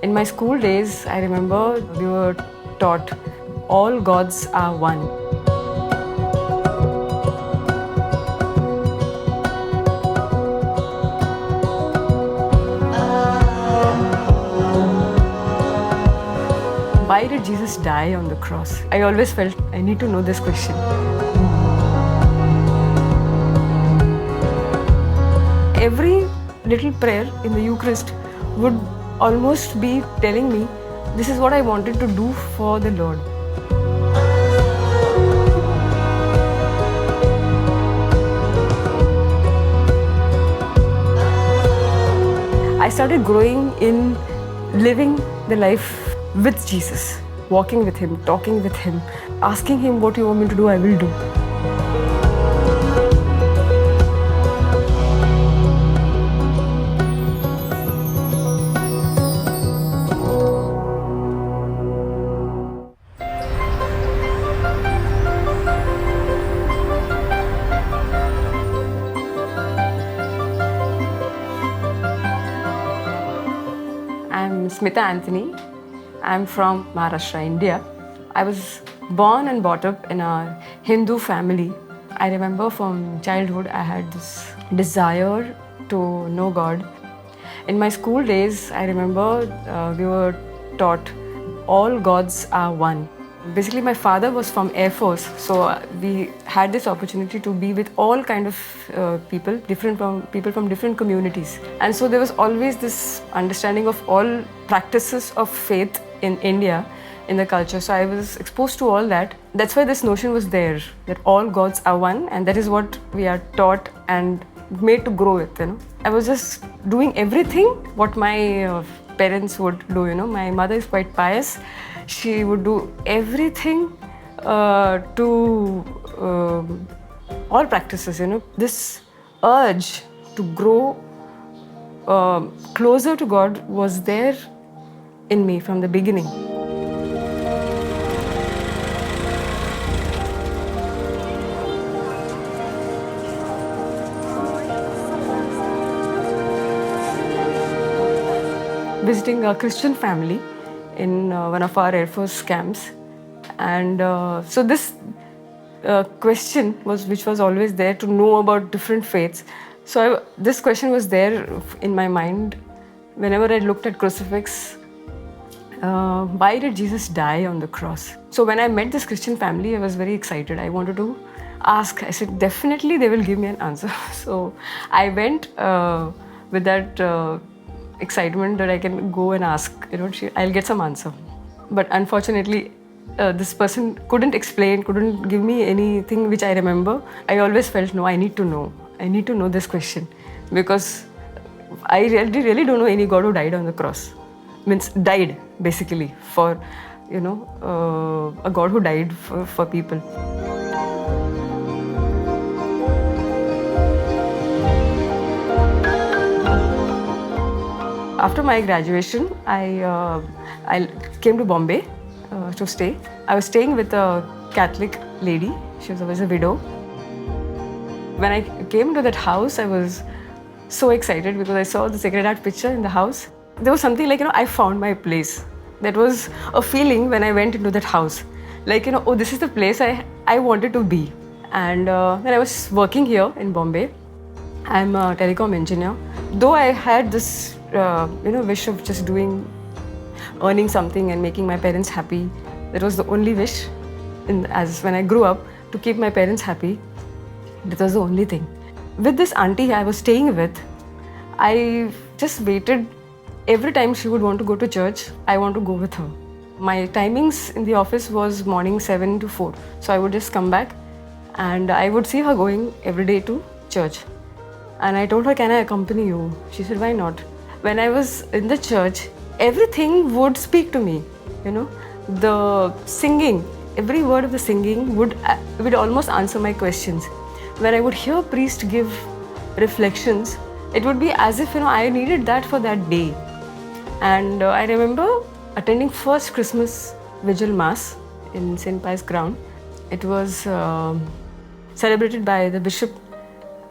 In my school days, I remember we were taught all gods are one. Why did Jesus die on the cross? I always felt I need to know this question. Every little prayer in the Eucharist would almost be telling me, this is what I wanted to do for the Lord. I started growing in living the life with Jesus, walking with Him, talking with Him, asking Him, what you want me to do, I will do. I'm Smita Antony. I'm from Maharashtra, India. I was born and brought up in a Hindu family. I remember from childhood I had this desire to know God. In my school days, I remember we were taught all gods are one. Basically, my father was from Air Force, so we had this opportunity to be with all kind of people, people from different communities. And so there was always this understanding of all practices of faith in India, in the culture. So I was exposed to all that. That's why this notion was there, that all gods are one, and that is what we are taught and made to grow with, I was just doing everything what my parents would do, My mother is quite pious. She would do everything to all practices, This urge to grow closer to God was there in me from the beginning. Visiting a Christian family in one of our Air Force camps, and so this question which was always there to know about different faiths. So this question was there in my mind whenever I looked at crucifix. Why did Jesus die on the cross? So when I met this Christian family, I was very excited. I wanted to ask. I said, definitely they will give me an answer. So I went with that excitement that I can go and ask, I'll get some answer. But unfortunately, this person couldn't explain, couldn't give me anything which I remember. I always felt, no, I need to know. I need to know this question, because I really don't know any God who died on the cross. Means died, basically, for, a God who died for people. After my graduation, I came to Bombay to stay. I was staying with a Catholic lady. She was always a widow. When I came to that house, I was so excited because I saw the Sacred Heart picture in the house. There was something like, I found my place. That was a feeling when I went into that house. Like, oh, this is the place I wanted to be. And when I was working here in Bombay, I'm a telecom engineer. Though I had this wish of just earning something and making my parents happy. That was the only wish. As when I grew up, to keep my parents happy. That was the only thing. With this auntie I was staying with, I just waited. Every time she would want to go to church, I want to go with her. My timings in the office was morning 7 to 4. So I would just come back and I would see her going every day to church. And I told her, can I accompany you? She said, why not? When I was in the church, everything would speak to me, The singing, every word of the singing would almost answer my questions. When I would hear priest give reflections, it would be as if, I needed that for that day. And I remember attending first Christmas Vigil Mass in St. Pius Ground. It was celebrated by the bishop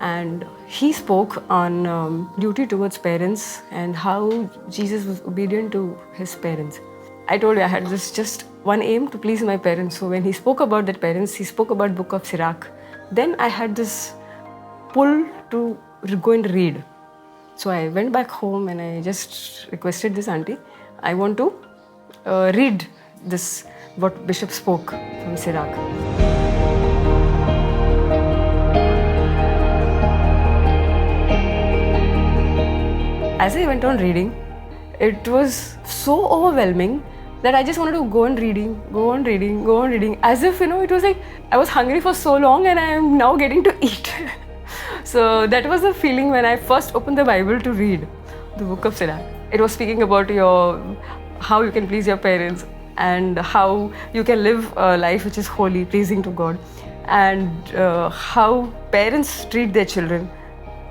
and he spoke on duty towards parents and how Jesus was obedient to his parents. I told you I had this just one aim, to please my parents. So when he spoke about that parents, he spoke about book of Sirach. Then I had this pull to go and read. So I went back home and I just requested this auntie, I want to read this, what Bishop spoke from Sirach. As I went on reading, it was so overwhelming that I just wanted to go on reading, as if, it was like I was hungry for so long and I am now getting to eat. So that was the feeling when I first opened the Bible to read the book of Sirach. It was speaking about how you can please your parents and how you can live a life which is holy, pleasing to God, and how parents treat their children.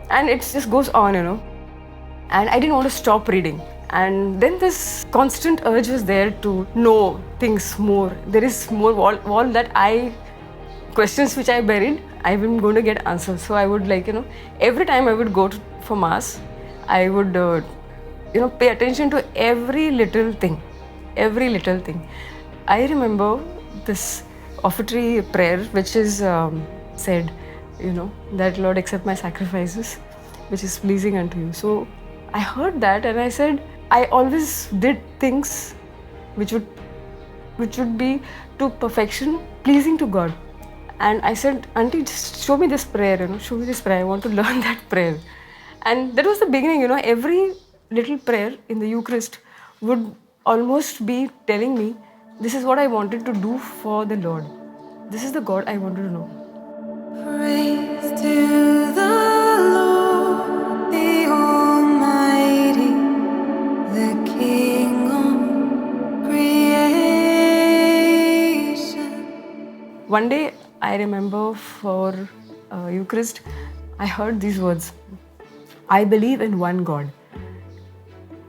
And it just goes on, And I didn't want to stop reading. And then this constant urge was there to know things more. There is more wall that questions which I buried, I'm going to get answers. So I would every time I would go for Mass, I would, pay attention to every little thing. I remember this offertory prayer which is said, that Lord accept my sacrifices, which is pleasing unto you. So I heard that and I said, I always did things which would be to perfection, pleasing to God. And I said, Auntie, just show me this prayer, show me this prayer. I want to learn that prayer. And that was the beginning, every little prayer in the Eucharist would almost be telling me, this is what I wanted to do for the Lord. This is the God I wanted to know. Praise to the Lord, the Almighty, the King of creation. One day, I remember for Eucharist, I heard these words, I believe in one God.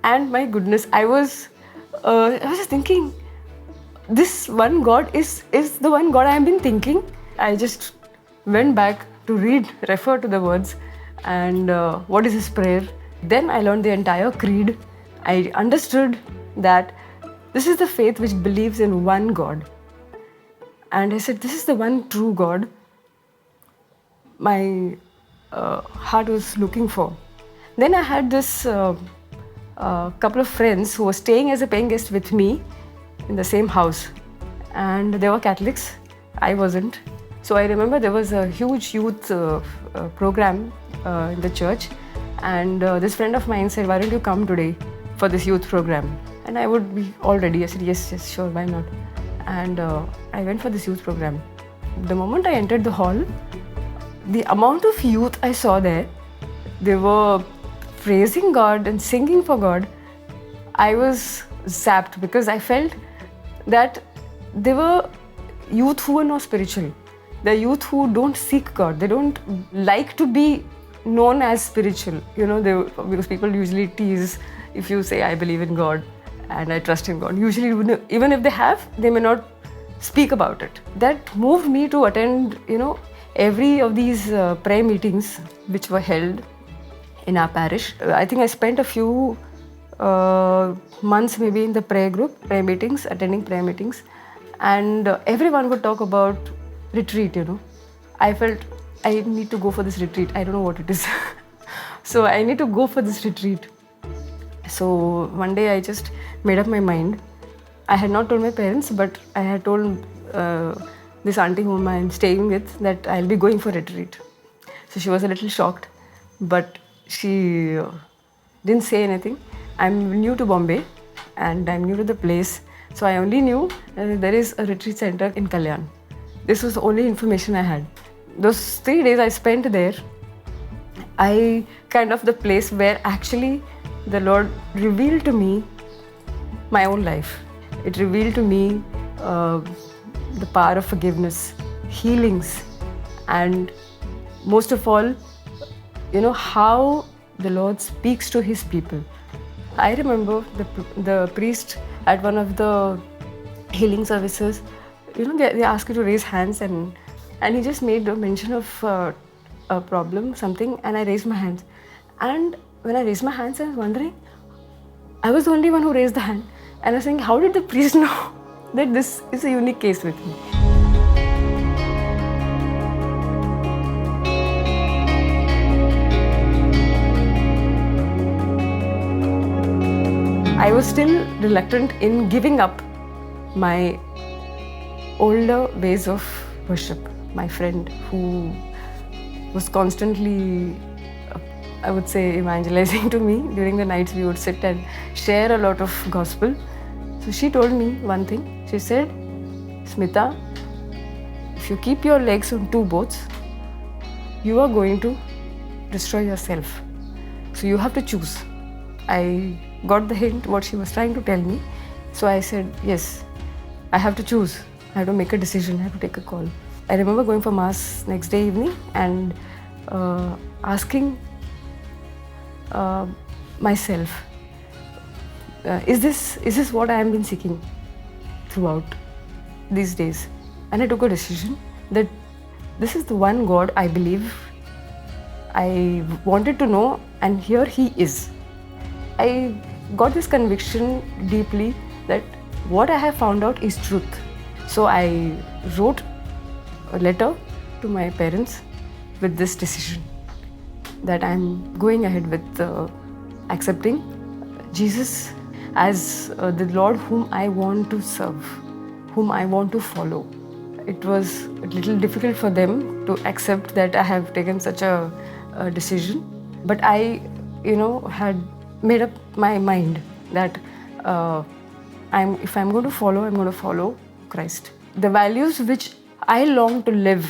And my goodness, I was just thinking, this one God is the one God I have been thinking. I just went back to refer to the words and what is his prayer. Then I learned the entire creed. I understood that this is the faith which believes in one God. And I said, this is the one true God my heart was looking for. Then I had this couple of friends who were staying as a paying guest with me in the same house. And they were Catholics. I wasn't. So I remember there was a huge youth program in the church. And this friend of mine said, why don't you come today for this youth program? And I would be all ready. I said, yes, sure, why not? And I went for this youth program. The moment I entered the hall, the amount of youth I saw there, they were praising God and singing for God. I was zapped because I felt that they were youth who were not spiritual. They're youth who don't seek God. They don't like to be known as spiritual. Because people usually tease if you say, I believe in God and I trust in God. Usually, even if they have, they may not speak about it. That moved me to attend, every of these prayer meetings which were held in our parish. I think I spent a few months maybe in the prayer meetings, attending prayer meetings. And everyone would talk about retreat, I felt I need to go for this retreat. I don't know what it is. So I need to go for this retreat. So one day I just made up my mind. I had not told my parents, but I had told this auntie whom I'm staying with that I'll be going for retreat. So she was a little shocked, but she didn't say anything. I'm new to Bombay and I'm new to the place. So I only knew there is a retreat center in Kalyan. This was the only information I had. Those 3 days I spent there, the place where actually the Lord revealed to me my own life. It revealed to me the power of forgiveness, healings, and most of all, how the Lord speaks to His people. I remember the priest at one of the healing services, they ask you to raise hands and he just made a mention of a a problem, something, and I raised my hands. And when I raised my hands, I was wondering, I was the only one who raised the hand. And I was saying, how did the priest know that this is a unique case with me? I was still reluctant in giving up my older ways of worship. My friend who was constantly, I would say, evangelizing to me during the nights, we would sit and share a lot of gospel. So she told me one thing. She said, Smita, if you keep your legs on two boats, you are going to destroy yourself. So you have to choose. I got the hint what she was trying to tell me. So I said, yes, I have to choose. I have to make a decision. I have to take a call. I remember going for mass next day evening and asking myself, is this what I have been seeking throughout these days? And I took a decision that this is the one God I believe. I wanted to know, and here He is. I got this conviction deeply that what I have found out is truth. So I wrote a letter to my parents with this decision that I'm going ahead with accepting Jesus as the Lord whom I want to serve, whom I want to follow. It was a little difficult for them to accept that I have taken such a decision, but I, had made up my mind that if I'm going to follow, I'm going to follow Christ. The values which I long to live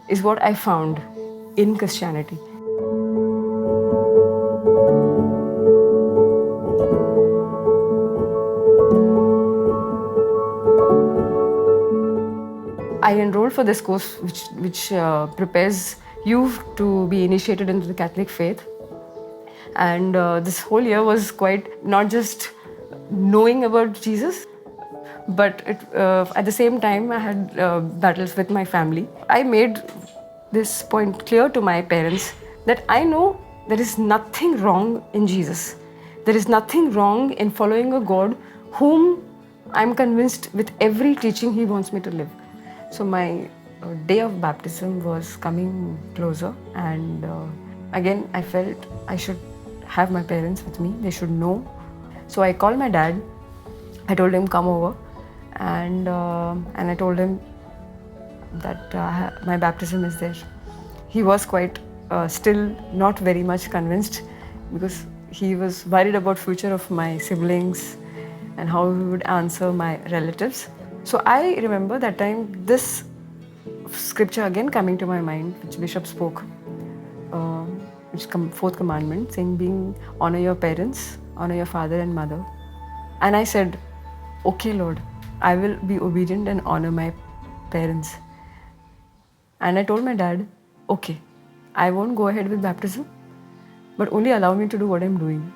is what I found in Christianity. I enrolled for this course which prepares you to be initiated into the Catholic faith. And this whole year was quite not just knowing about Jesus, but at the same time I had battles with my family. I made this point clear to my parents that I know there is nothing wrong in Jesus. There is nothing wrong in following a God whom I'm convinced with every teaching He wants me to live. So my day of baptism was coming closer, and again I felt I should have my parents with me. They should know. So I called my dad. I told him come over, and I told him that my baptism is there. He was quite still not very much convinced, because he was worried about future of my siblings and how he would answer my relatives. So I remember that time this scripture again coming to my mind, which Bishop spoke, which fourth commandment, saying, honor your parents, honor your father and mother. And I said, okay, Lord, I will be obedient and honor my parents. And I told my dad, okay, I won't go ahead with baptism, but only allow me to do what I'm doing.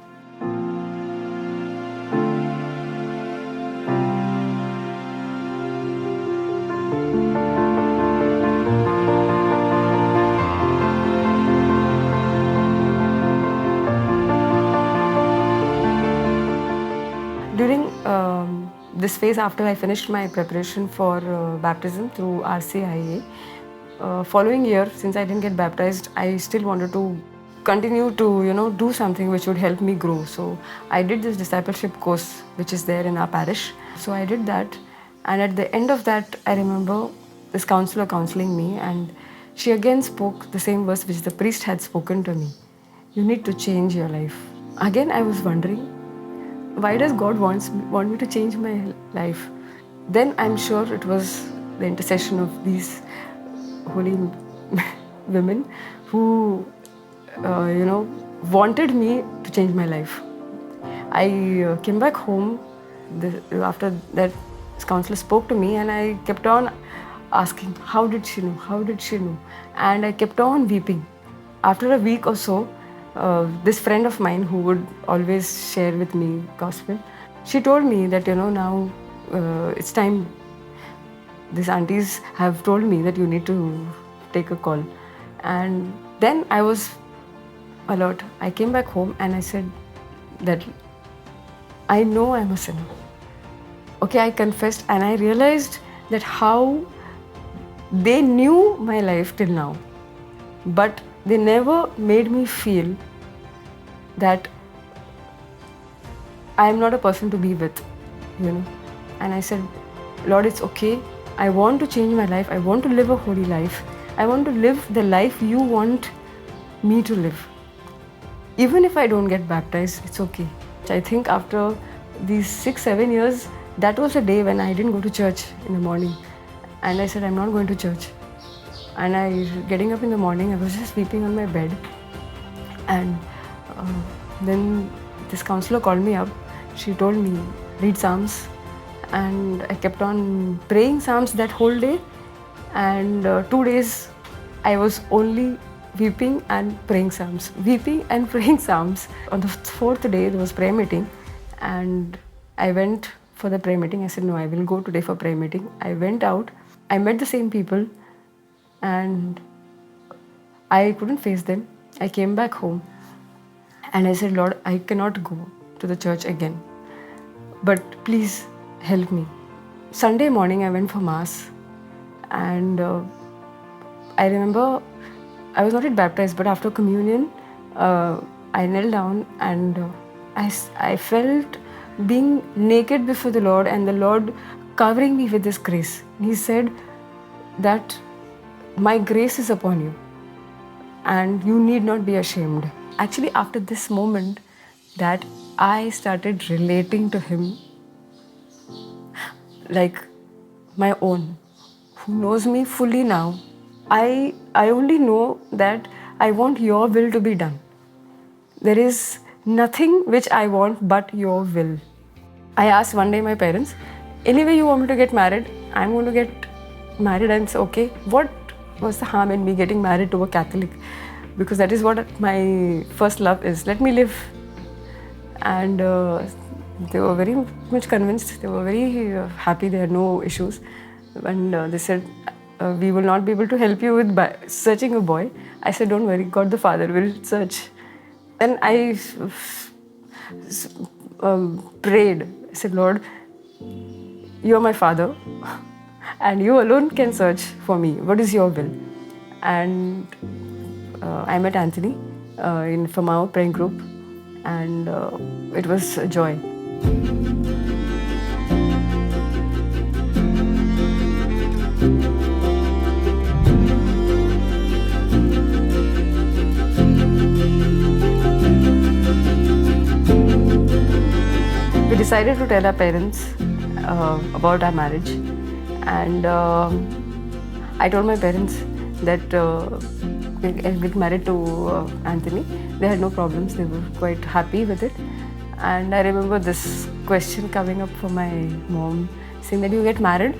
During this phase, after I finished my preparation for baptism through RCIA, following year, since I didn't get baptized, I still wanted to continue to do something which would help me grow. So I did this discipleship course which is there in our parish. So I did that, and at the end of that, I remember this counselor counseling me, and she again spoke the same verse which the priest had spoken to me. You need to change your life. Again, I was wondering, why does God want me to change my life? Then I'm sure it was the intercession of these holy women who, wanted me to change my life. I came back home after that. This counselor spoke to me, and I kept on asking, how did she know? How did she know? And I kept on weeping. After a week or so, this friend of mine who would always share with me gospel, she told me that now it's time. These aunties have told me that you need to take a call. And then I was alert. I came back home and I said that I know I'm a sinner. Okay, I confessed and I realized that how they knew my life till now, but they never made me feel that I am not a person to be with, And I said, Lord, it's okay. I want to change my life. I want to live a holy life. I want to live the life you want me to live. Even if I don't get baptized, it's okay. I think after these 6-7 years, that was a day when I didn't go to church in the morning. And I said, I'm not going to church. And getting up in the morning, I was just sleeping on my bed. And then this counselor called me up. She told me, read Psalms. And I kept on praying Psalms that whole day. And 2 days, I was only weeping and praying Psalms. Weeping and praying Psalms. On the 4th day, there was prayer meeting. And I went for the prayer meeting. I said, no, I will go today for prayer meeting. I went out. I met the same people. And I couldn't face them. I came back home. And I said, Lord, I cannot go to the church again. But please help me. Sunday morning, I went for Mass. And I remember I was not yet baptized, but after communion, I knelt down and I felt being naked before the Lord and the Lord covering me with His grace. He said that my grace is upon you and you need not be ashamed. Actually, after this moment that I started relating to Him like my own, who knows me fully now. I only know that I want your will to be done. There is nothing which I want but your will. I asked one day my parents, anyway you want me to get married, I'm going to get married, and it's okay. What was the harm in me getting married to a Catholic? Because that is what my first love is. Let me live. And they were very much convinced. They were very happy. They had no issues. And they said, we will not be able to help you with searching a boy. I said, don't worry, God the Father will search. Then I prayed. I said, Lord, you are my Father and you alone can search for me. What is your will? And I met Anthony from our praying group, and it was a joy. We decided to tell our parents about our marriage, and I told my parents that I get married to Anthony. They had no problems. They were quite happy with it. And I remember this question coming up from my mom, saying that you get married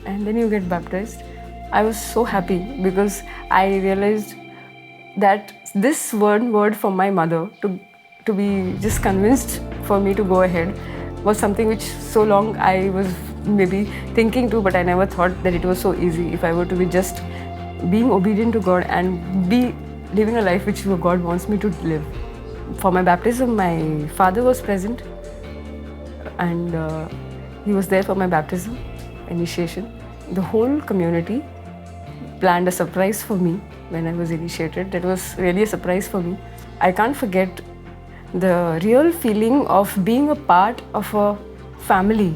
and then you get baptized. I was so happy because I realized that this one word from my mother to be just convinced for me to go ahead was something which so long I was maybe thinking to, but I never thought that it was so easy if I were to be just being obedient to God and be living a life which God wants me to live. For my baptism, my father was present and he was there for my baptism, initiation. The whole community planned a surprise for me when I was initiated. That was really a surprise for me. I can't forget the real feeling of being a part of a family,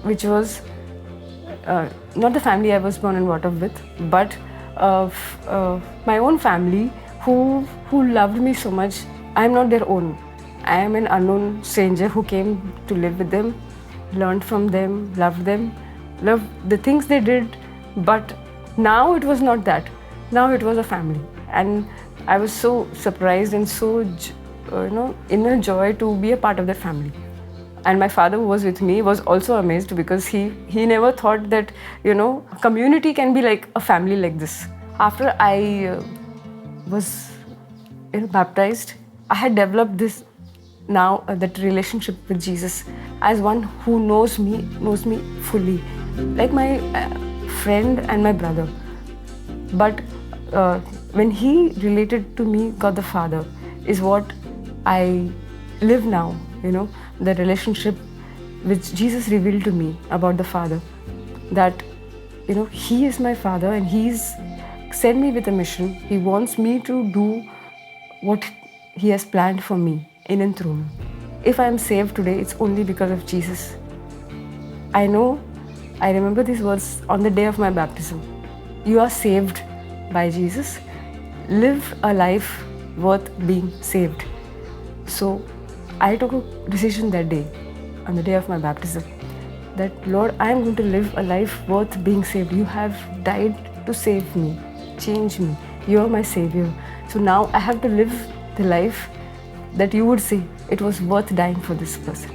which was not the family I was born and brought up with, but my own family who loved me so much. I am not their own. I am an unknown stranger who came to live with them, learned from them, loved the things they did. But now it was not that. Now it was a family. And I was so surprised and so, inner joy to be a part of that family. And my father, who was with me, was also amazed because he never thought that, community can be like a family like this. After I was baptized, I had developed this now that relationship with Jesus as one who knows me fully, like my friend and my brother. But when he related to me, God the Father, is what I live now. The relationship which Jesus revealed to me about the Father, that he is my Father and he's sent me with a mission. He wants me to do what he has planned for me in and through me. If I am saved today, it's only because of Jesus. I remember these words on the day of my baptism. You are saved by Jesus. Live a life worth being saved. So I took a decision that day, on the day of my baptism, that Lord, I am going to live a life worth being saved. You have died to save me, change me. You are my Savior. So now I have to live the life that you would say it was worth dying for this person.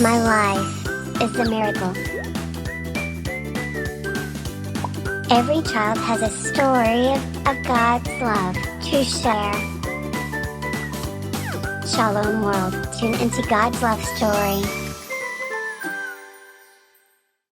My life is a miracle. Every child has a story of God's love to share. Shalom world, tune into God's love story.